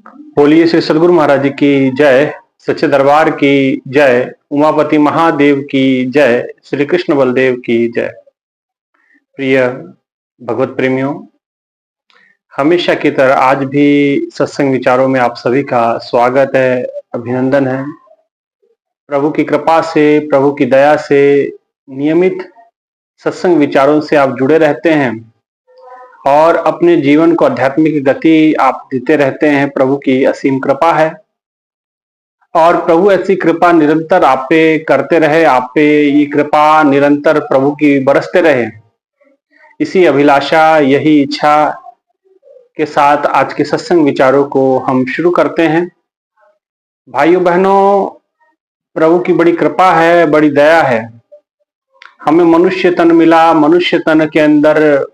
बोलिए श्री सदगुरु महाराज जी की जय। सच्चे दरबार की जय। उमापति महादेव की जय। श्री कृष्ण बलदेव की जय। प्रिय भगवत प्रेमियों, हमेशा की तरह आज भी सत्संग विचारों में आप सभी का स्वागत है, अभिनंदन है। प्रभु की कृपा से, प्रभु की दया से नियमित सत्संग विचारों से आप जुड़े रहते हैं और अपने जीवन को आध्यात्मिक गति आप देते रहते हैं। प्रभु की असीम कृपा है और प्रभु ऐसी कृपा निरंतर आप पे करते रहे, आप पे ये कृपा निरंतर प्रभु की बरसते रहे, इसी अभिलाषा, यही इच्छा के साथ आज के सत्संग विचारों को हम शुरू करते हैं। भाइयों बहनों, प्रभु की बड़ी कृपा है, बड़ी दया है। हमें मनुष्य तन मिला, मनुष्य तन के अंदर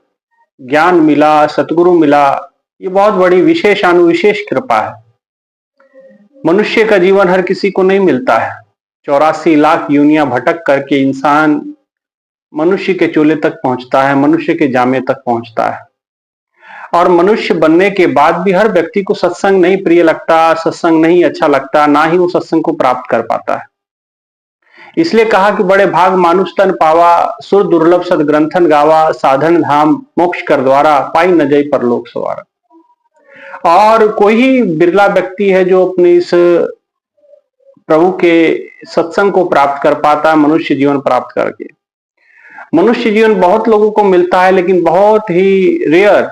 ज्ञान मिला, सतगुरु मिला। ये बहुत बड़ी विशेष अनुविशेष कृपा है। मनुष्य का जीवन हर किसी को नहीं मिलता है। 84 लाख योनियां भटक करके इंसान मनुष्य के चोले तक पहुंचता है, मनुष्य के जामे तक पहुंचता है। और मनुष्य बनने के बाद भी हर व्यक्ति को सत्संग नहीं प्रिय लगता, सत्संग नहीं अच्छा लगता, ना ही वो सत्संग को प्राप्त कर पाता है। इसलिए कहा कि बड़े भाग मानुष तन पावा, सुर दुर्लभ सद ग्रंथन गावा, साधन धाम मोक्ष कर द्वारा, पाई न जय परलोक सवारा। और कोई ही बिरला व्यक्ति है जो अपनी इस प्रभु के सत्संग को प्राप्त कर पाता है, मनुष्य जीवन प्राप्त करके। मनुष्य जीवन बहुत लोगों को मिलता है, लेकिन बहुत ही रेयर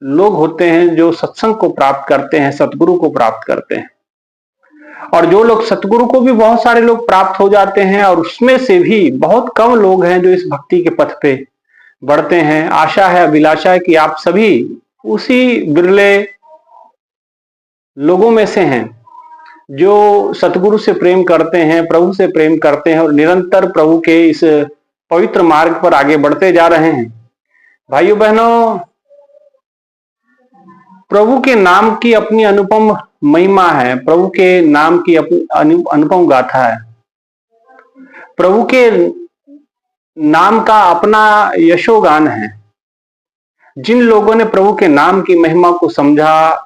लोग होते हैं जो सत्संग को प्राप्त करते हैं, सतगुरु को प्राप्त करते हैं। और जो लोग सतगुरु को भी बहुत सारे लोग प्राप्त हो जाते हैं, और उसमें से भी बहुत कम लोग हैं जो इस भक्ति के पथ पे बढ़ते हैं। आशा है, अभिलाषा है कि आप सभी उसी बिरले लोगों में से हैं जो सतगुरु से प्रेम करते हैं, प्रभु से प्रेम करते हैं और निरंतर प्रभु के इस पवित्र मार्ग पर आगे बढ़ते जा रहे हैं। भाइयों बहनों, प्रभु के नाम की अपनी अनुपम महिमा है, प्रभु के नाम की अपनी अनुपम गाथा है। प्रभु के नाम का अपना यशोगान है। जिन लोगों ने प्रभु के नाम की महिमा को समझा,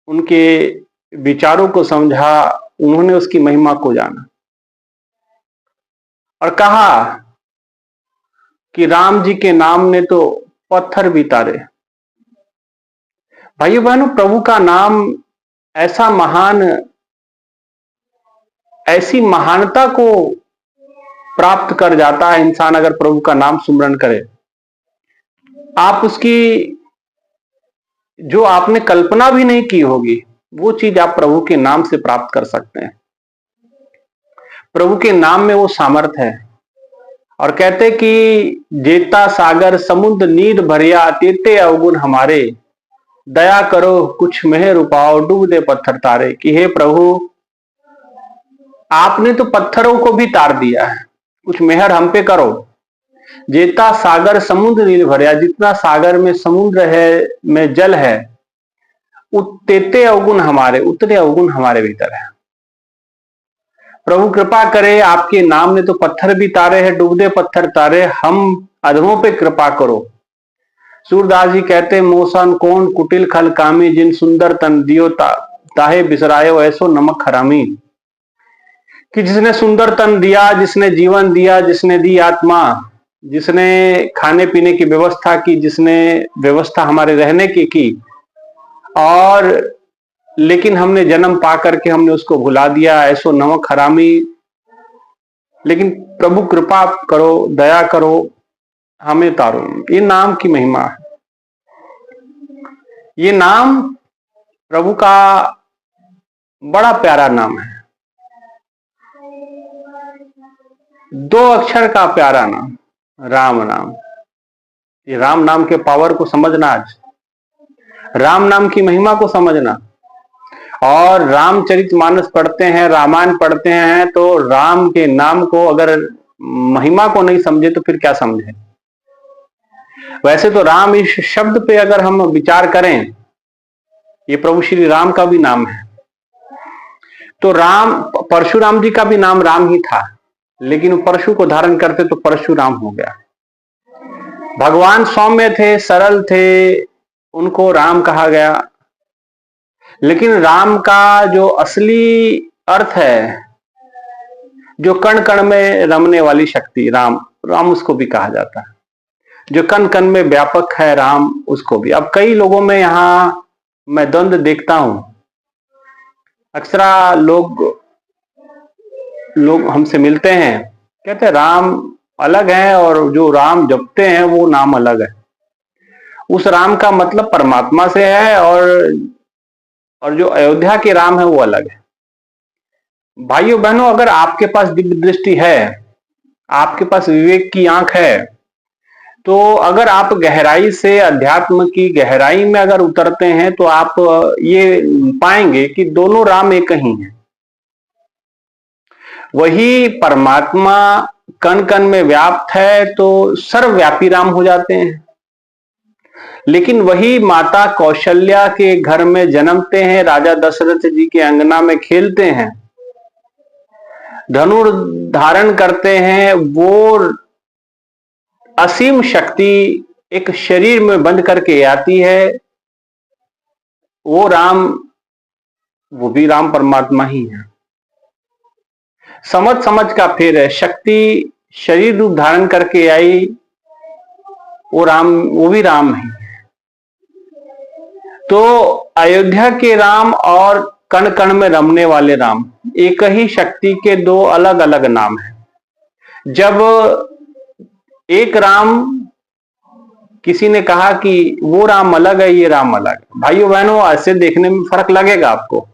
उनके विचारों को समझा, उन्होंने उसकी महिमा को जाना और कहा कि राम जी के नाम ने तो पत्थर भी तारे। भाइयों बहनों, प्रभु का नाम ऐसा महान, ऐसी महानता को प्राप्त कर जाता है इंसान अगर प्रभु का नाम सुमरन करे। आप उसकी जो आपने कल्पना भी नहीं की होगी, वो चीज आप प्रभु के नाम से प्राप्त कर सकते हैं। प्रभु के नाम में वो सामर्थ्य है। और कहते कि जेता सागर समुद्र नीर भरिया, तेते अवगुण हमारे, दया करो कुछ मेहर उपाओ, डूब दे पत्थर तारे। कि हे प्रभु, आपने तो पत्थरों को भी तार दिया है, कुछ मेहर हम पे करो। जेता सागर समुद्र नीर भरिया, जितना सागर में समुद्र है, में जल है, उतने अवगुण हमारे, उतने अवगुण हमारे भीतर है। प्रभु कृपा करे, आपके नाम ने तो पत्थर भी तारे हैं, डूबदे पत्थर तारे, हम अधमों पे कृपा करो। सूरदास जी कहते, मोसन कौन कुटिल खल कामी, जिन सुंदर तन दियो ताहे बिसरायो ऐसो नमक हरामी। कि जिसने सुंदर तन दिया, जिसने जीवन दिया, जिसने दी आत्मा, जिसने खाने पीने की व्यवस्था की, जिसने व्यवस्था हमारे रहने की और लेकिन हमने जन्म पा करके हमने उसको भुला दिया, ऐसो नमक हरामी। लेकिन प्रभु कृपा करो, दया करो, हमें तारो। ये नाम की महिमा है। ये नाम प्रभु का बड़ा प्यारा नाम है। 2 अक्षर का प्यारा नाम, राम नाम। ये राम नाम के पावर को समझना, आज राम नाम की महिमा को समझना। और रामचरितमानस पढ़ते हैं, रामायण पढ़ते हैं, तो राम के नाम को अगर महिमा को नहीं समझे तो फिर क्या समझे। वैसे तो राम इस शब्द पे अगर हम विचार करें, ये प्रभु श्री राम का भी नाम है। तो राम, परशुराम जी का भी नाम राम ही था, लेकिन परशु को धारण करते तो परशुराम हो गया। भगवान सौम्य थे, सरल थे, उनको राम कहा गया। लेकिन राम का जो असली अर्थ है, जो कण कण में रमने वाली शक्ति, राम, राम उसको भी कहा जाता है। जो कण कण में व्यापक है, राम उसको भी। अब कई लोगों में यहां मैं द्वंद्व देखता हूं। अक्सर लोग हमसे मिलते हैं, कहते हैं राम अलग है और जो राम जपते हैं वो नाम अलग है। उस राम का मतलब परमात्मा से है और जो अयोध्या के राम है वो अलग है। भाइयों बहनों, अगर आपके पास दिव्य दृष्टि है, आपके पास विवेक की आंख है, तो अगर आप गहराई से अध्यात्म की गहराई में अगर उतरते हैं तो आप ये पाएंगे कि दोनों राम एक ही हैं। वही परमात्मा कण कण में व्याप्त है तो सर्वव्यापी राम हो जाते हैं। लेकिन वही माता कौशल्या के घर में जन्मते हैं, राजा दशरथ जी के अंगना में खेलते हैं, धनुर धारण करते हैं, वो असीम शक्ति एक शरीर में बंद करके आती है। वो राम, वो भी राम परमात्मा ही है। समझ समझ का फेर है। शक्ति शरीर रूप धारण करके आई, वो राम, वो भी राम है। तो अयोध्या के राम और कण कण में रमने वाले राम, एक ही शक्ति के दो अलग अलग नाम हैं। जब एक राम, किसी ने कहा कि वो राम अलग है, ये राम अलग है, भाइयों बहनों ऐसे देखने में फर्क लगेगा आपको,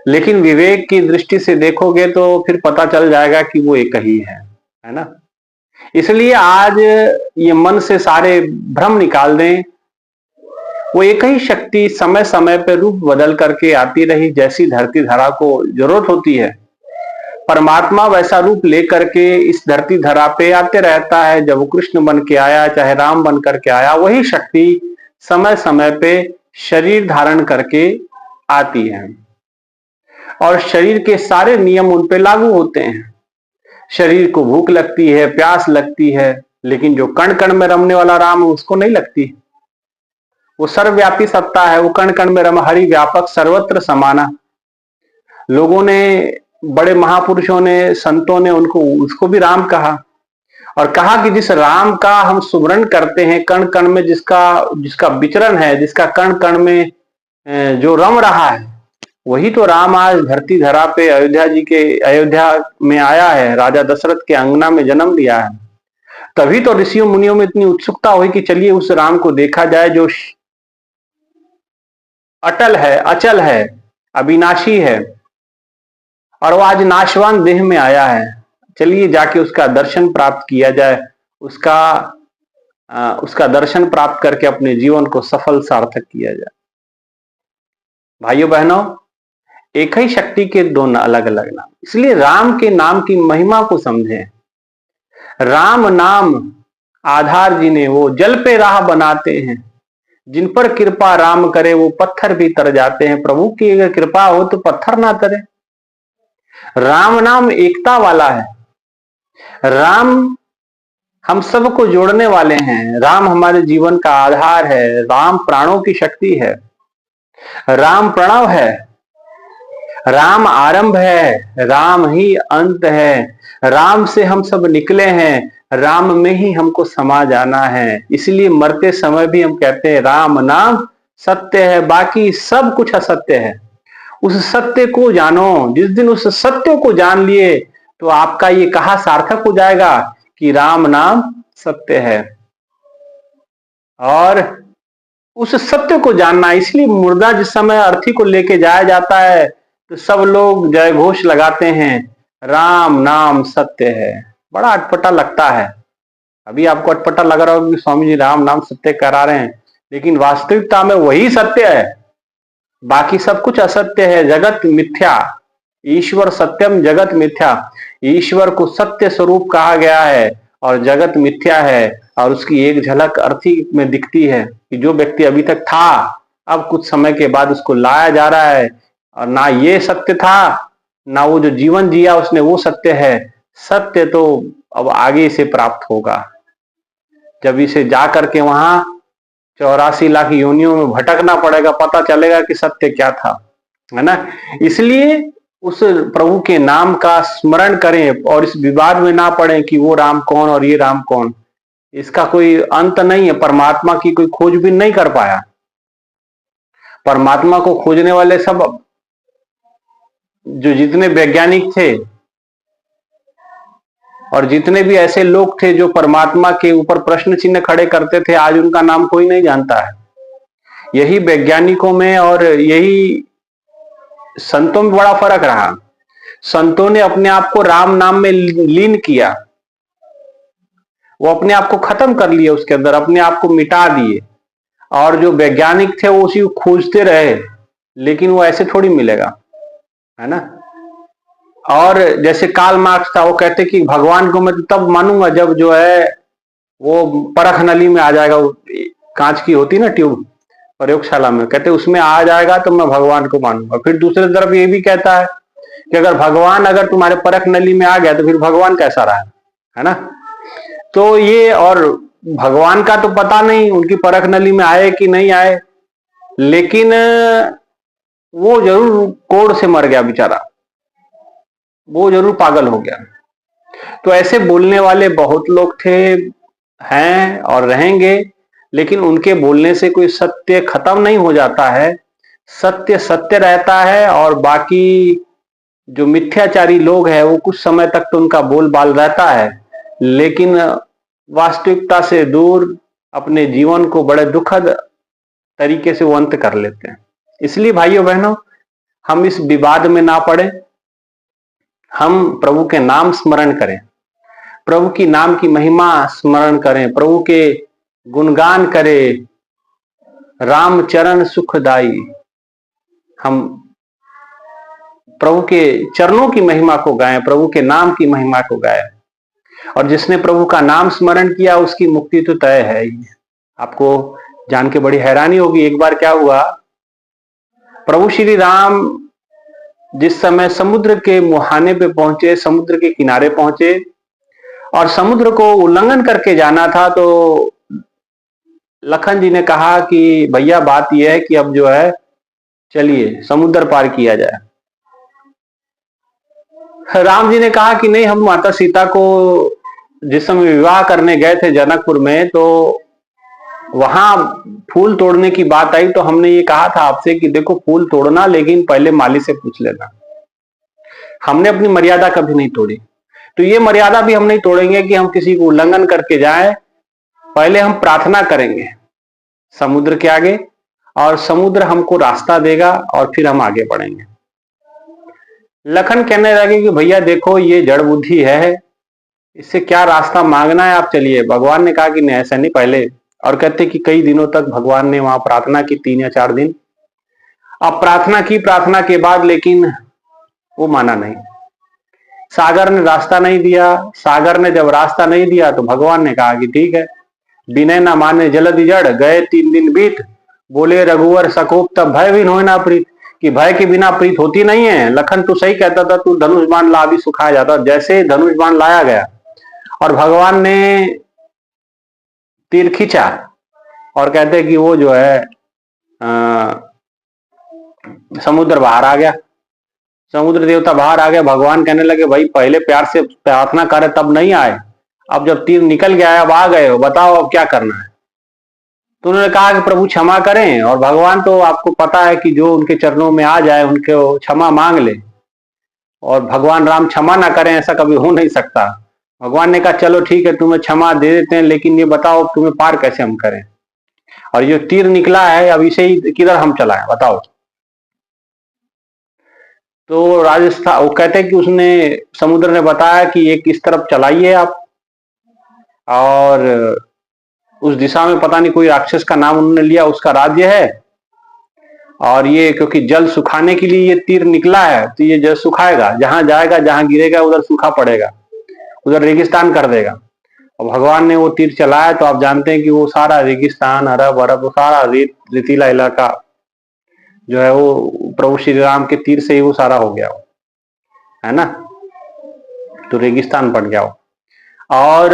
लेकिन विवेक की दृष्टि से देखोगे तो फिर पता चल जाएगा कि वो एक ही है ना। इसलिए आज ये मन से सारे भ्रम निकाल दें। वो एक ही शक्ति समय समय पर रूप बदल करके आती रही। जैसी धरती धरा को जरूरत होती है, परमात्मा वैसा रूप लेकर के इस धरती धरा पे आते रहता है। जब वो कृष्ण बन के आया, चाहे राम बन करके आया, वही शक्ति समय समय पे शरीर धारण करके आती है और शरीर के सारे नियम उन पे लागू होते हैं। शरीर को भूख लगती है, प्यास लगती है, लेकिन जो कण कण में रमने वाला राम है उसको नहीं लगती। वो सर्वव्यापी सत्ता है, वो कण कण में रमा, हरि व्यापक सर्वत्र समाना। लोगों ने, बड़े महापुरुषों ने, संतों ने उनको, उसको भी राम कहा और कहा कि जिस राम का हम सुमरण करते हैं, कण कण में जिसका विचरण है, जिसका कण कण में जो रम रहा है, वही तो राम आज धरती धरा पे अयोध्या में आया है, राजा दशरथ के अंगना में जन्म लिया है। तभी तो ऋषियों मुनियों में इतनी उत्सुकता हुई कि चलिए उस राम को देखा जाए जो अटल है, अचल है, अविनाशी है और वो आज नाशवान देह में आया है। चलिए जाके उसका दर्शन प्राप्त किया जाए, उसका दर्शन प्राप्त करके अपने जीवन को सफल सार्थक किया जाए। भाइयों बहनों, एक ही शक्ति के दो अलग अलग नाम, इसलिए राम के नाम की महिमा को समझें। राम नाम आधार जिन्हें, वो जल पे राह बनाते हैं। जिन पर कृपा राम करे वो पत्थर भी तर जाते हैं। प्रभु की अगर कृपा हो तो पत्थर ना तरे। राम नाम एकता वाला है। राम हम सबको जोड़ने वाले हैं। राम हमारे जीवन का आधार है। राम प्राणों की शक्ति है। राम प्रणव है। राम आरंभ है, राम ही अंत है। राम से हम सब निकले हैं, राम में ही हमको समा जाना है। इसलिए मरते समय भी हम कहते हैं राम नाम सत्य है, बाकी सब कुछ असत्य है। उस सत्य को जानो। जिस दिन उस सत्य को जान लिए तो आपका ये कहा सार्थक हो जाएगा कि राम नाम सत्य है। और उस सत्य को जानना, इसलिए मुर्दा जिस समय अर्थी को लेके जाया जाता है तो सब लोग जय घोष लगाते हैं, राम नाम सत्य है। बड़ा अटपटा लगता है। अभी आपको अटपटा लग रहा होगा कि स्वामी जी राम नाम सत्य करा रहे हैं, लेकिन वास्तविकता में वही सत्य है, बाकी सब कुछ असत्य है। जगत मिथ्या, ईश्वर सत्यम जगत मिथ्या। ईश्वर को सत्य स्वरूप कहा गया है और जगत मिथ्या है। और उसकी एक झलक अर्थी में दिखती है कि जो व्यक्ति अभी तक था, अब कुछ समय के बाद उसको लाया जा रहा है और ना ये सत्य था, ना वो जो जीवन जिया उसने वो सत्य है। सत्य तो अब आगे से प्राप्त होगा, जब इसे जा करके वहां 84 लाख योनियों में भटकना पड़ेगा, पता चलेगा कि सत्य क्या था, है ना। इसलिए उस प्रभु के नाम का स्मरण करें और इस विवाद में ना पड़े कि वो राम कौन और ये राम कौन। इसका कोई अंत नहीं है। परमात्मा की कोई खोज भी नहीं कर पाया। परमात्मा को खोजने वाले सब जो जितने वैज्ञानिक थे और जितने भी ऐसे लोग थे जो परमात्मा के ऊपर प्रश्न चिन्ह खड़े करते थे, आज उनका नाम कोई नहीं जानता है। यही वैज्ञानिकों में और यही संतों में बड़ा फर्क रहा। संतों ने अपने आप को राम नाम में लीन किया, वो अपने आप को खत्म कर लिया, उसके अंदर अपने आप को मिटा दिए। और जो वैज्ञानिक थे वो उसी को खोजते रहे, लेकिन वो ऐसे थोड़ी मिलेगा, है ना। और जैसे कार्ल मार्क्स था, वो कहते कि भगवान को मैं तब मानूंगा जब जो है वो परख नली में आ जाएगा, कांच की होती ना ट्यूब प्रयोगशाला में, कहते उसमें आ जाएगा तो मैं भगवान को मानूंगा। फिर दूसरी तरफ ये भी कहता है कि अगर भगवान अगर तुम्हारे परख नली में आ गया तो फिर भगवान कैसा रहा, है ना। तो ये, और भगवान का तो पता नहीं उनकी परख नली में आए कि नहीं आए, लेकिन वो जरूर कोड़ से मर गया बेचारा, वो जरूर पागल हो गया। तो ऐसे बोलने वाले बहुत लोग थे, हैं और रहेंगे, लेकिन उनके बोलने से कोई सत्य खत्म नहीं हो जाता है। सत्य सत्य रहता है, और बाकी जो मिथ्याचारी लोग हैं वो कुछ समय तक तो उनका बोलबाल रहता है, लेकिन वास्तविकता से दूर अपने जीवन को बड़े दुखद तरीके से वो अंत कर लेते हैं। इसलिए भाइयों बहनों, हम इस विवाद में ना पड़े, हम प्रभु के नाम स्मरण करें, प्रभु की नाम की महिमा स्मरण करें, प्रभु के गुणगान करें। राम चरण सुखदाई, हम प्रभु के चरणों की महिमा को गाएं, प्रभु के नाम की महिमा को गाएं। और जिसने प्रभु का नाम स्मरण किया उसकी मुक्ति तो तय है ही। आपको जान के बड़ी हैरानी होगी, एक बार क्या हुआ, प्रभु श्री राम जिस समय समुद्र के मुहाने पे पहुंचे, समुद्र के किनारे पहुंचे और समुद्र को उल्लंघन करके जाना था, तो लखन जी ने कहा कि भैया बात यह है कि अब जो है चलिए समुद्र पार किया जाए। राम जी ने कहा कि नहीं, हम माता सीता को जिस समय विवाह करने गए थे जनकपुर में, तो वहां फूल तोड़ने की बात आई, तो हमने ये कहा था आपसे कि देखो फूल तोड़ना, लेकिन पहले माली से पूछ लेना। हमने अपनी मर्यादा कभी नहीं तोड़ी, तो ये मर्यादा भी हम नहीं तोड़ेंगे कि हम किसी को उल्लंघन करके जाएं। पहले हम प्रार्थना करेंगे समुद्र के आगे, और समुद्र हमको रास्ता देगा और फिर हम आगे बढ़ेंगे। लखन कहने लगे कि भैया देखो ये जड़ बुद्धि है, इससे क्या रास्ता मांगना है, आप चलिए। भगवान ने कहा कि नहीं ऐसा नहीं पहले, और कहते कि कई दिनों तक भगवान ने वहां प्रार्थना की, 3 या 4 दिन। अब प्रार्थना की, प्रार्थना के बाद लेकिन वो माना नहीं, सागर ने रास्ता नहीं दिया। सागर ने जब रास्ता नहीं दिया तो भगवान ने कहा कि ठीक है, विनय न माने जलधि जड़, गए 3 दिन बीत, बोले रघुवर सकोप तब भय भी होए ना प्रीत, कि भय के बिना प्रीत होती नहीं है। लखन तू सही कहता था, तू धनुष बाण ला भी सुखाया जाता। जैसे धनुष बाण लाया गया और भगवान ने तीर खींचा, और कहते कि वो जो है समुद्र बाहर आ गया, समुद्र देवता बाहर आ गया। भगवान कहने लगे भाई पहले प्यार से प्रार्थना करे तब नहीं आए, अब जब तीर निकल गया है अब आ गए हो, बताओ अब क्या करना है। तो उन्होंने कहा कि प्रभु क्षमा करें, और भगवान तो आपको पता है कि जो उनके चरणों में आ जाए उनको क्षमा मांग ले, और भगवान राम क्षमा ना करें ऐसा कभी हो नहीं सकता। भगवान ने कहा चलो ठीक है तुम्हें क्षमा दे देते हैं, लेकिन ये बताओ तुम्हें पार कैसे हम करें, और ये तीर निकला है अब इसे ही किधर हम चलाएं बताओ। तो राजस्थान, वो कहते हैं कि उसने समुद्र ने बताया कि एक इस तरफ चलाइए आप, और उस दिशा में पता नहीं कोई राक्षस का नाम उन्होंने लिया, उसका राज्य है। और ये क्योंकि जल सुखाने के लिए ये तीर निकला है, तो ये जल सुखाएगा, जहां जाएगा जहां गिरेगा उधर सूखा पड़ेगा, उधर रेगिस्तान कर देगा। और भगवान ने वो तीर चलाया तो आप जानते हैं कि वो सारा रेगिस्तान, अरब अरब सारा रेतीला इलाका जो है वो प्रभु श्री राम के तीर से ही वो सारा हो गया, है ना। तो रेगिस्तान पड़ गया। और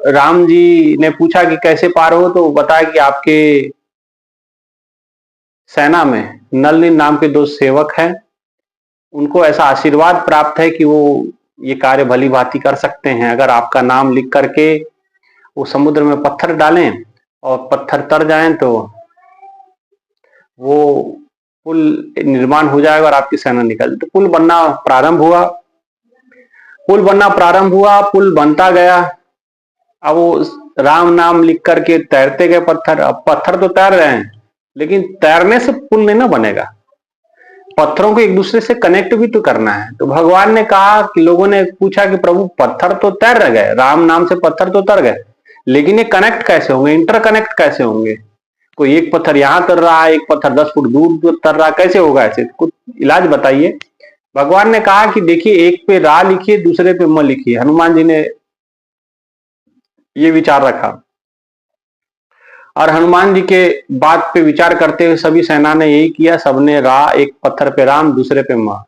राम जी ने पूछा कि कैसे पार हो, तो बताया कि आपके सेना में नल नाम के 2 सेवक हैं। उनको ऐसा आशीर्वाद प्राप्त है कि वो ये कार्य भली भांति कर सकते हैं। अगर आपका नाम लिख करके वो समुद्र में पत्थर डालें और पत्थर तर जाएं तो वो पुल निर्माण हो जाएगा और आपकी सेना निकल। तो पुल बनना प्रारंभ हुआ, पुल बनता गया। अब वो राम नाम लिख करके तैरते गए पत्थर। अब पत्थर तो तैर रहे हैं, लेकिन तैरने से पुल नहीं ना बनेगा, पत्थरों को एक दूसरे से कनेक्ट भी तो करना है। तो भगवान ने कहा कि लोगों ने पूछा कि प्रभु पत्थर तो तैर गए, राम नाम से पत्थर तो तर गए, लेकिन ये कनेक्ट कैसे होंगे, इंटरकनेक्ट कैसे होंगे? कोई एक पत्थर यहां तर रहा है, एक पत्थर 10 फुट दूर तर रहा, कैसे होगा ऐसे? कुछ इलाज बताइए। भगवान ने कहा कि देखिए, एक पे रा लिखिए, दूसरे पे म लिखिए। हनुमान जी ने ये विचार रखा और हनुमान जी के बात पे विचार करते हुए सभी सेना ने यही किया। सबने रा, एक पत्थर पे राम, दूसरे पे म।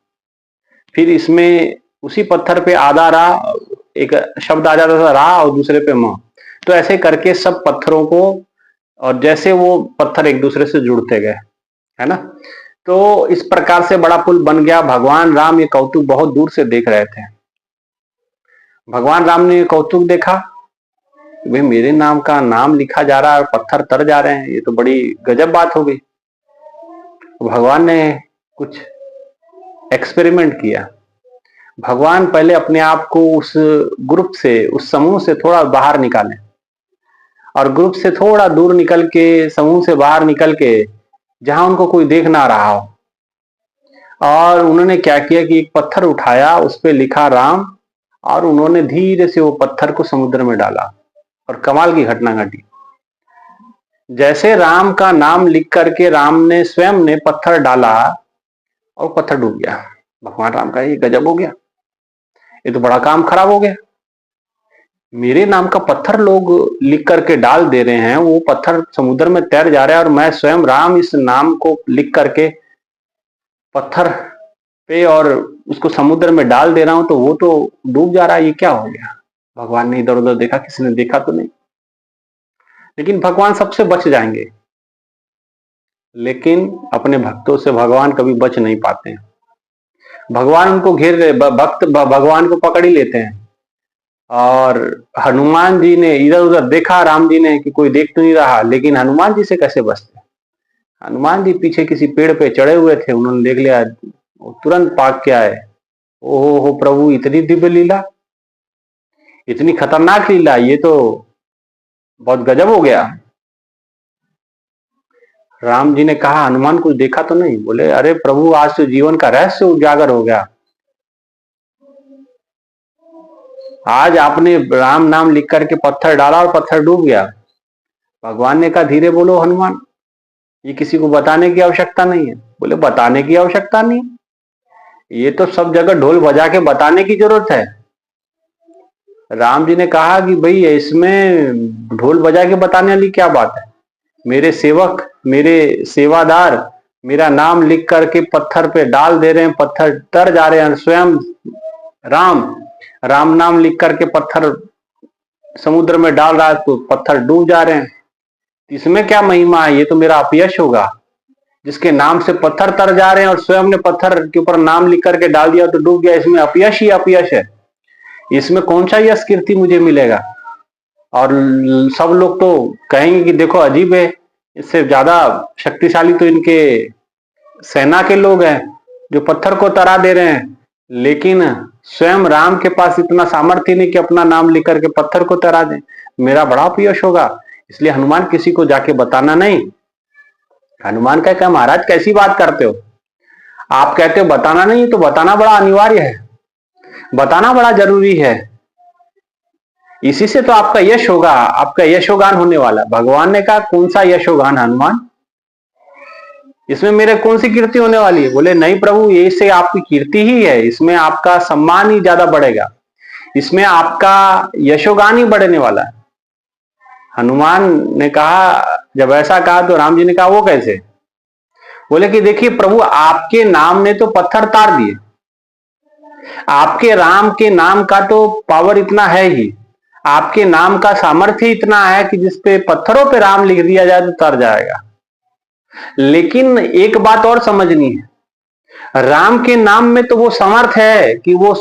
फिर इसमें उसी पत्थर पे आधा रा, एक शब्द आ जाता था रा और दूसरे पे म। तो ऐसे करके सब पत्थरों को, और जैसे वो पत्थर एक दूसरे से जुड़ते गए, है ना। तो इस प्रकार से बड़ा पुल बन गया। भगवान राम ये कौतुक बहुत दूर से देख रहे थे। भगवान राम ने ये कौतुक देखा, भाई मेरे नाम का नाम लिखा जा रहा है और पत्थर तर जा रहे हैं, ये तो बड़ी गजब बात हो गई। भगवान ने कुछ एक्सपेरिमेंट किया। भगवान पहले अपने आप को उस ग्रुप से, उस समूह से थोड़ा बाहर निकाले, और ग्रुप से थोड़ा दूर निकल के, समूह से बाहर निकल के, जहां उनको कोई देख ना रहा हो, और उन्होंने क्या किया कि एक पत्थर उठाया, उस पर लिखा राम, और उन्होंने धीरे से वो पत्थर को समुद्र में डाला। और कमाल की घटना घटी। जैसे राम का नाम लिख करके राम ने स्वयं ने पत्थर डाला और पत्थर डूब गया। भगवान राम का ये गजब हो गया, ये तो बड़ा काम खराब हो गया। मेरे नाम का पत्थर लोग लिख करके डाल दे रहे हैं, वो पत्थर समुद्र में तैर जा रहा है, और मैं स्वयं राम इस नाम को लिख करके पत्थर पे और उसको समुद्र में डाल दे रहा हूं, तो वो तो डूब जा रहा है। ये क्या हो गया? भगवान ने इधर उधर देखा, किसी ने देखा तो नहीं। लेकिन भगवान सबसे बच जाएंगे, लेकिन अपने भक्तों से भगवान कभी बच नहीं पाते हैं। भगवान उनको घेर रहे, भक्त भगवान को पकड़ ही लेते हैं। और हनुमान जी ने इधर उधर देखा, राम जी ने कि कोई देख तो नहीं रहा, लेकिन हनुमान जी से कैसे बचते? हनुमान जी पीछे किसी पेड़ पे चढ़े हुए थे, उन्होंने देख लिया, तुरंत भाग के आए। ओहो हो प्रभु, इतनी दिव्य लीला, इतनी खतरनाक लीला, ये तो बहुत गजब हो गया। राम जी ने कहा, हनुमान कुछ देखा तो नहीं? बोले, अरे प्रभु, आज तो जीवन का रहस्य उजागर हो गया। आज आपने राम नाम लिख करके पत्थर डाला और पत्थर डूब गया। भगवान ने कहा, धीरे बोलो हनुमान, ये किसी को बताने की आवश्यकता नहीं है। बोले, बताने की आवश्यकता नहीं, ये तो सब जगह ढोल बजा के बताने की जरूरत है। राम जी ने कहा कि भाई इसमें ढोल बजा के बताने वाली क्या बात है? मेरे सेवक, मेरे सेवादार मेरा नाम लिख करके पत्थर पे डाल दे रहे हैं, पत्थर तर जा रहे हैं। स्वयं राम नाम लिख करके पत्थर समुद्र में डाल रहा है तो पत्थर डूब जा रहे हैं। इसमें क्या महिमा है? ये तो मेरा अपयश होगा, जिसके नाम से पत्थर तर जा रहे हैं और स्वयं ने पत्थर के ऊपर नाम लिख करके डाल दिया तो डूब गया। इसमें अपयश ही अपयश है, इसमें कौन सा यश कीर्ति मुझे मिलेगा? और सब लोग तो कहेंगे कि देखो अजीब है, इससे ज्यादा शक्तिशाली तो इनके सेना के लोग हैं जो पत्थर को तरा दे रहे हैं, लेकिन स्वयं राम के पास इतना सामर्थ्य नहीं कि अपना नाम लिख करके पत्थर को तरा दे। मेरा बड़ा अपयश होगा। इसलिए हनुमान किसी को जाके बताना नहीं। हनुमान का क्या, महाराज कैसी बात करते हो? आप कहते हो बताना नहीं, तो बताना बड़ा अनिवार्य है, बताना बड़ा जरूरी है। इसी से तो आपका यश होगा, आपका यशोगान होने वाला। भगवान ने कहा, कौन सा यशोगान हनुमान? इसमें मेरे कौन सी कीर्ति होने वाली है? बोले, नहीं प्रभु, ये से आपकी कीर्ति ही है, इसमें आपका सम्मान ही ज्यादा बढ़ेगा, इसमें आपका यशोगान ही बढ़ने वाला है। हनुमान ने कहा, जब ऐसा कहा तो राम जी ने कहा, वो कैसे? बोले कि देखिए प्रभु, आपके नाम ने तो पत्थर तार दिए, आपके राम के नाम का तो पावर इतना है ही, आपके नाम का सामर्थ्य इतना है कि जिसपे पत्थरों पे राम लिख दिया जाए तो तर जाएगा। लेकिन एक बात और समझनी है, राम के नाम में तो वो समर्थ है कि वो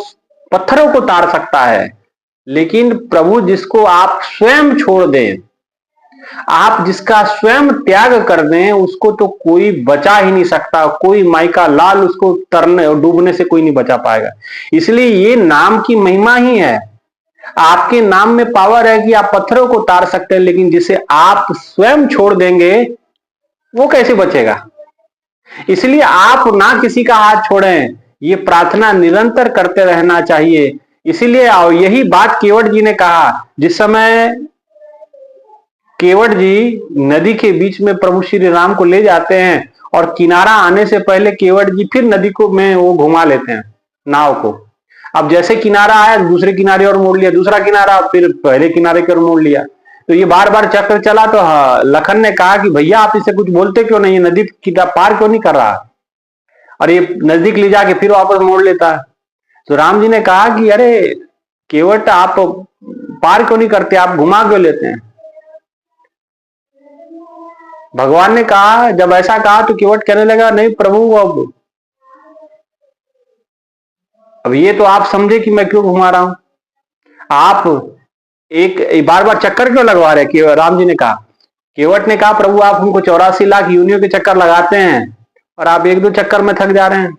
पत्थरों को तार सकता है, लेकिन प्रभु जिसको आप स्वयं छोड़ दें, आप जिसका स्वयं त्याग कर दें, उसको तो कोई बचा ही नहीं सकता। कोई माई का लाल उसको तरने और डूबने से कोई नहीं बचा पाएगा। इसलिए ये नाम की महिमा ही है। आपके नाम में पावर है कि आप पत्थरों को तार सकते हैं, लेकिन जिसे आप स्वयं छोड़ देंगे वो कैसे बचेगा। इसलिए आप ना किसी का हाथ छोड़ें, ये प्रार्थना निरंतर करते रहना चाहिए। इसीलिए यही बात केवट जी ने कहा, जिस समय केवट जी नदी के बीच में प्रभु श्री राम को ले जाते हैं और किनारा आने से पहले केवट जी फिर नदी को में वो घुमा लेते हैं नाव को। अब जैसे किनारा आया, दूसरे किनारे और मोड़ लिया, दूसरा किनारा, फिर पहले किनारे की ओर मोड़ लिया। तो ये बार बार चक्कर चला। तो लखन ने कहा कि भैया आप इसे कुछ बोलते क्यों नहीं, नदी पार क्यों नहीं कर रहा, और ये नजदीक ले जाके फिर वापस मोड़ लेता है। तो राम जी ने कहा कि अरे केवट, आप पार क्यों नहीं करते, आप घुमा क्यों लेते हैं। भगवान ने कहा, जब ऐसा कहा तो केवट कहने लगा, नहीं प्रभु, अब ये तो आप समझे कि मैं क्यों घुमा रहा हूं, आप एक बार बार चक्कर क्यों लगवा रहे। कि राम जी ने कहा, केवट ने कहा, प्रभु आप हमको 84 लाख योनियों के चक्कर लगाते हैं और आप एक दो चक्कर में थक जा रहे हैं।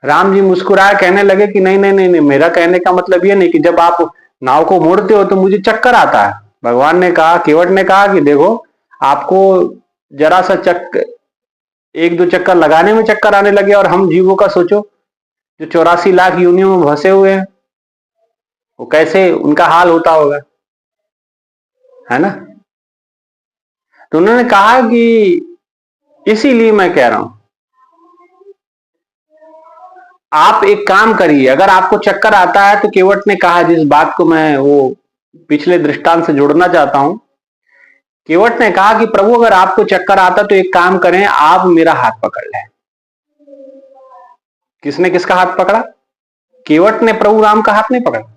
राम जी मुस्कुराए, कहने लगे कि नहीं नहीं नहीं नहीं, मेरा कहने का मतलब ये नहीं कि जब आप नाव को मोड़ते हो तो मुझे चक्कर आता है। भगवान ने कहा, केवट ने कहा कि देखो, आपको जरा सा एक दो चक्कर लगाने में चक्कर आने लगे, और हम जीवों का सोचो जो 84 लाख योनियों में फंसे हुए हैं, वो कैसे उनका हाल होता होगा, है ना। तो उन्होंने कहा कि इसीलिए मैं कह रहा हूं, आप एक काम करिए, अगर आपको चक्कर आता है तो केवट ने कहा, जिस बात को मैं वो पिछले दृष्टांत से जोड़ना चाहता हूं, केवट ने कहा कि प्रभु अगर आपको चक्कर आता तो एक काम करें, आप मेरा हाथ पकड़ लें। किसने किसका हाथ पकड़ा? केवट ने प्रभु राम का हाथ नहीं पकड़ा।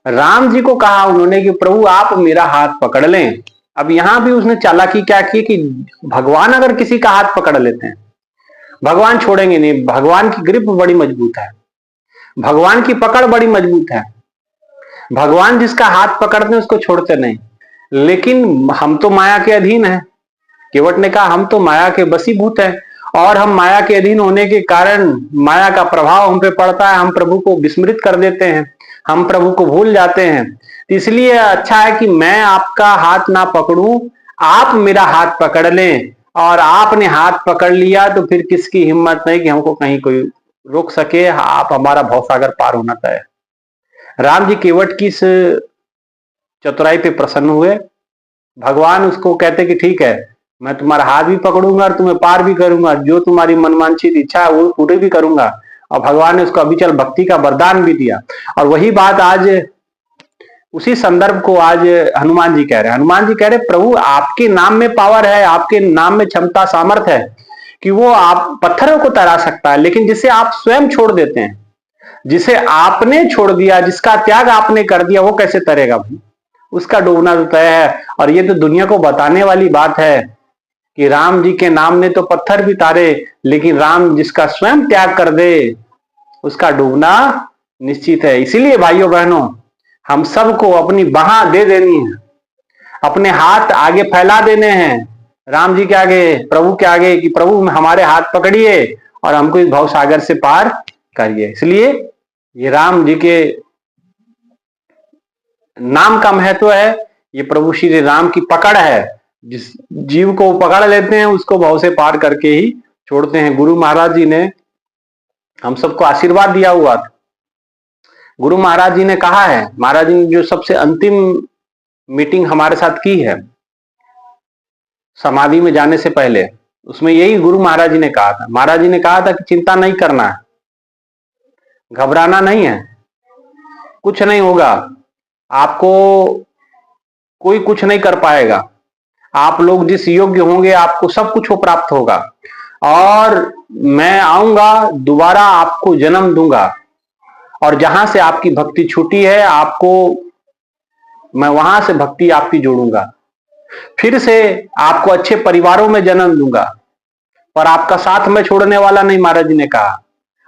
राम जी को कहा उन्होंने कि प्रभु आप मेरा हाथ पकड़ लें। अब यहां भी उसने चालाकी क्या की कि भगवान अगर किसी का हाथ पकड़ लेते हैं, भगवान छोड़ेंगे नहीं। भगवान की ग्रिप बड़ी मजबूत है, भगवान की पकड़ बड़ी मजबूत है। भगवान जिसका हाथ पकड़ते हैं उसको छोड़ते नहीं। लेकिन हम तो माया के अधीन हैं। केवट ने कहा, हम तो माया के बसीभूत हैं, और हम माया के अधीन होने के कारण माया का प्रभाव हम पे पड़ता है, हम प्रभु को विस्मृत कर देते हैं, हम प्रभु को भूल जाते हैं। इसलिए अच्छा है कि मैं आपका हाथ ना पकड़ूं, आप मेरा हाथ पकड़ लें। और आपने हाथ पकड़ लिया तो फिर किसकी हिम्मत नहीं कि हमको कहीं कोई रोक सके। आप हमारा भवसागर पार होना तय है। राम जी केवट की इस चतुराई पे प्रसन्न हुए। भगवान उसको कहते कि ठीक है, मैं तुम्हारा हाथ भी पकड़ूंगा और तुम्हें पार भी करूंगा, जो तुम्हारी मनवांछित इच्छा है वो पूरी भी करूंगा। और भगवान ने उसको अविचल भक्ति का वरदान भी दिया। और वही बात आज, उसी संदर्भ को आज हनुमान जी कह रहे हैं। हनुमान जी कह रहे, प्रभु आपके नाम में पावर है, आपके नाम में क्षमता सामर्थ्य है कि वो आप पत्थरों को तरा सकता है, लेकिन जिसे आप स्वयं छोड़ देते हैं, जिसे आपने छोड़ दिया, जिसका त्याग आपने कर दिया, वो कैसे तरेगा भाई, उसका डूबना तो तय है। और ये तो दुनिया को बताने वाली बात है कि राम जी के नाम ने तो पत्थर भी तारे, लेकिन राम जिसका स्वयं त्याग कर दे उसका डूबना निश्चित है। इसीलिए भाइयों बहनों, हम सबको अपनी बाह दे देनी है, अपने हाथ आगे फैला देने हैं राम जी के आगे, प्रभु के आगे, कि प्रभु हमारे हाथ पकड़िए और हमको इस भव सागर से पार करिए। इसलिए ये राम जी के नाम का महत्व है, ये प्रभु श्री राम की पकड़ है। जिस जीव को पकड़ लेते हैं उसको भव से पार करके ही छोड़ते हैं। गुरु महाराज जी ने हम सबको आशीर्वाद दिया हुआ था। गुरु महाराज जी ने कहा है, महाराज जी ने जो सबसे अंतिम मीटिंग हमारे साथ की है समाधि में जाने से पहले, उसमें यही गुरु महाराज जी ने कहा था। महाराज जी ने कहा था कि चिंता नहीं करना है, घबराना नहीं है, कुछ नहीं होगा, आपको कोई कुछ नहीं कर पाएगा। आप लोग जिस योग्य होंगे आपको सब कुछ वो प्राप्त होगा, और मैं आऊंगा दोबारा आपको जन्म दूंगा, और जहां से आपकी भक्ति छूटी है आपको मैं वहां से भक्ति आपकी जोड़ूंगा। फिर से आपको अच्छे परिवारों में जन्म दूंगा, पर आपका साथ मैं छोड़ने वाला नहीं, महाराज जी ने कहा।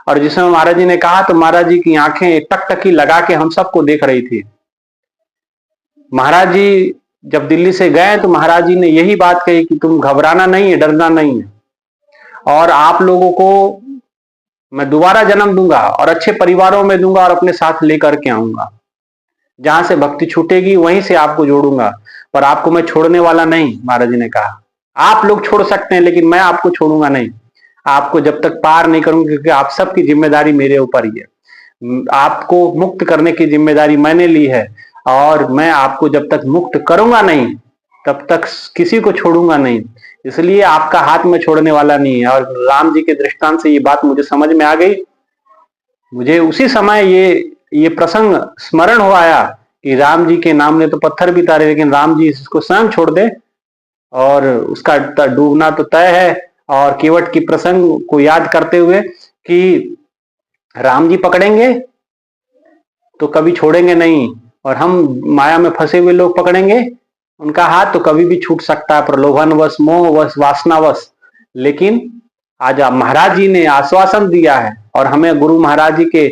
और जिस समय महाराज जी ने कहा तो महाराज जी की आंखें टकटकी लगा के हम सबको देख रही थी। महाराज जी जब दिल्ली से गए तो महाराज जी ने यही बात कही कि तुम घबराना नहीं है, डरना नहीं है, और आप लोगों को मैं दोबारा जन्म दूंगा और अच्छे परिवारों में दूंगा और अपने साथ लेकर के आऊंगा। जहां से भक्ति छूटेगी वहीं से आपको जोड़ूंगा, पर आपको मैं छोड़ने वाला नहीं, महाराज जी ने कहा। आप लोग छोड़ सकते हैं लेकिन मैं आपको छोड़ूंगा नहीं, आपको जब तक पार नहीं करूंगा, क्योंकि आप सबकी जिम्मेदारी मेरे ऊपर ही है। आपको मुक्त करने की जिम्मेदारी मैंने ली है, और मैं आपको जब तक मुक्त करूंगा नहीं तब तक किसी को छोड़ूंगा नहीं। इसलिए आपका हाथ में छोड़ने वाला नहीं है। और राम जी के दृष्टांत से ये बात मुझे समझ में आ गई। मुझे उसी समय ये प्रसंग स्मरण हो आया कि राम जी के नाम ने तो पत्थर भी तारे, लेकिन राम जी इसको स्वयं छोड़ दे और उसका डूबना तो तय है। और केवट की प्रसंग को याद करते हुए कि राम जी पकड़ेंगे तो कभी छोड़ेंगे नहीं, और हम माया में फंसे हुए लोग पकड़ेंगे उनका हाथ तो कभी भी छूट सकता है, प्रलोभनवश, मोहवश, वासनावश। लेकिन आज महाराज जी ने आश्वासन दिया है और हमें गुरु महाराज जी के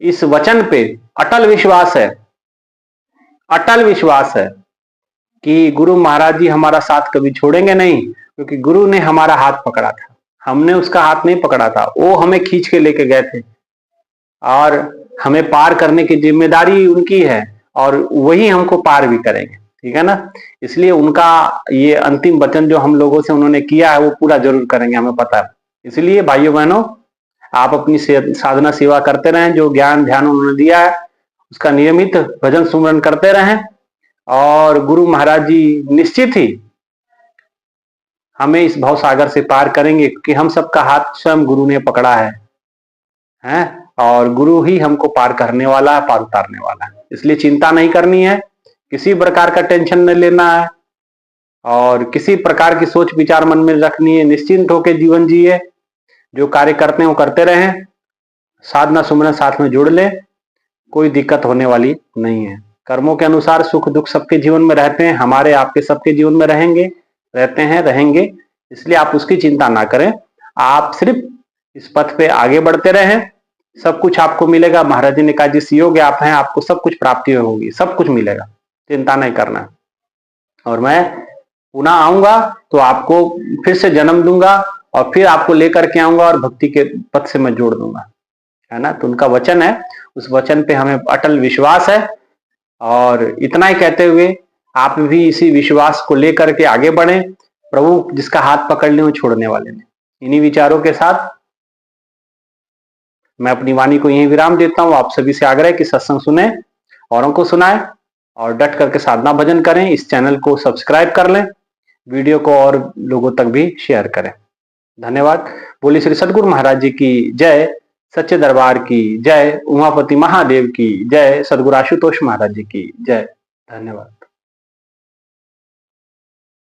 इस वचन पे अटल विश्वास है, अटल विश्वास है कि गुरु महाराज जी हमारा साथ कभी छोड़ेंगे नहीं, क्योंकि गुरु ने हमारा हाथ पकड़ा था, हमने उसका हाथ नहीं पकड़ा था। वो हमें खींच के लेके गए थे और हमें पार करने की जिम्मेदारी उनकी है, और वही हमको पार भी करेंगे, ठीक है ना। इसलिए उनका ये अंतिम वचन जो हम लोगों से उन्होंने किया है वो पूरा जरूर करेंगे, हमें पता है। इसलिए भाइयों बहनों, आप अपनी साधना सेवा करते रहें, जो ज्ञान ध्यान उन्होंने दिया है उसका नियमित भजन सुमरन करते रहें, और गुरु महाराज जी निश्चित ही हमें इस भव सागर से पार करेंगे, क्योंकि हम सबका हाथ स्वयं गुरु ने पकड़ा है, और गुरु ही हमको पार करने वाला है, पार उतारने वाला है। इसलिए चिंता नहीं करनी है, किसी प्रकार का टेंशन नहीं लेना है, और किसी प्रकार की सोच विचार मन में रखनी है। निश्चिंत होकर जीवन जिए, जो कार्य करते हैं वो करते रहें, साधना सुमरन साथ में जुड़ ले, कोई दिक्कत होने वाली नहीं है। कर्मों के अनुसार सुख दुख सबके जीवन में रहते हैं, हमारे आपके सबके जीवन में रहेंगे, रहते हैं, रहेंगे। इसलिए आप उसकी चिंता ना करें, आप सिर्फ इस पथ पे आगे बढ़ते रहें, सब कुछ आपको मिलेगा। महाराज जी ने कहा जिस योग्य आप हैं आपको सब कुछ प्राप्ति होगी, सब कुछ मिलेगा, चिंता नहीं करना। और मैं पुनः आऊंगा तो आपको फिर से जन्म दूंगा और फिर आपको लेकर के आऊंगा और भक्ति के पथ से मैं जोड़ दूंगा, है ना। तो उनका वचन है, उस वचन पे हमें अटल विश्वास है। और इतना ही कहते हुए आप भी इसी विश्वास को लेकर के आगे बढ़ें। प्रभु जिसका हाथ पकड़ ले वो छोड़ने वाले नहीं। इन्हीं विचारों के साथ मैं अपनी वाणी को यहीं विराम देता हूँ। आप सभी से आग्रह कि सत्संग सुने, औरों को सुनाएं और डट करके साधना भजन करें। इस चैनल को सब्सक्राइब कर लें, वीडियो को और लोगों तक भी शेयर करें। धन्यवाद। बोली श्री सद्गुरु महाराज जी की जय, सच्चे दरबार की जय, उमापति महादेव की जय, सद्गुरु आशुतोष महाराज जी की जय। धन्यवाद।